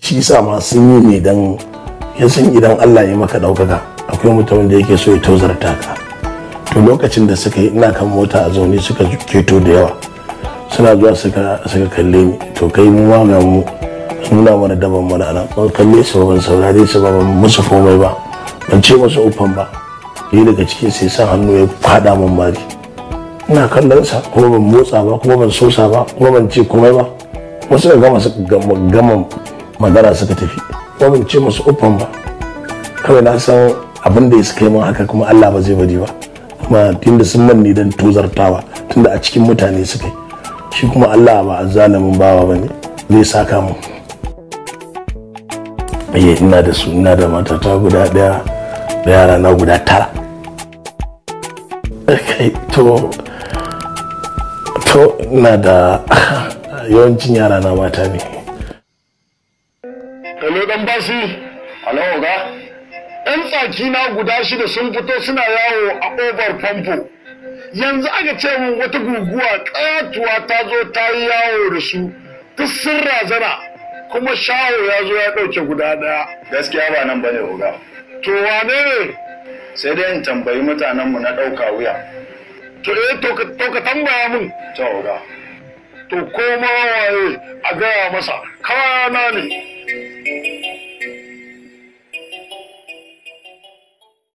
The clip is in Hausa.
shi sa ma sun yi ne dan ya san idan Allah ya maka ɗaukaka akwai mutumin da yake so ya tozarta ka. To lokacin da suka yi ina kan mota a zaune suka keto da yawa suna zuwa suka kalle ni to kai mu ma ga mu nuna mana daban mana ana ban kalle su ban saurare su ba ban musu komai ba ban ce musu ufan ba. Yi daga cikin sai sa hannu ya fada min mari ina kallon sa kuma ban motsa ba kuma ban sosa ba kuma ban ce komai ba. Wasu gama magana suka tafi kuma ban ce musu ufan ba. Kawai na san abin da ya suka yi min haka kuma Allah ba zai bari ba. Kuma tunda sun manni dan tozartawa tunda a cikin mutane suka yi shi kuma Allah ba azzalimin bawa bane zai saka mu. Ina da su ina da matata guda daya da yara na guda 9. To ina da yawancin yara na mata ne. Hello dan basi. Hello ga. Ɗan tsaki na guda 6 sun fito suna yawo a ƙofar famfo. Yanzu aka ce min wata guguwa ƙatuwa ta zo ta yi yawo da su. Duk sun razana kuma shaho ya zo ya ɗauke guda 1. Gaskiya ba nan bane oga. To wane ne? Sai dai in tambayi mutanenmu na ɗauka wuya. To ka tambaya min. To oga. To koma waye a gaya masa kayana ne.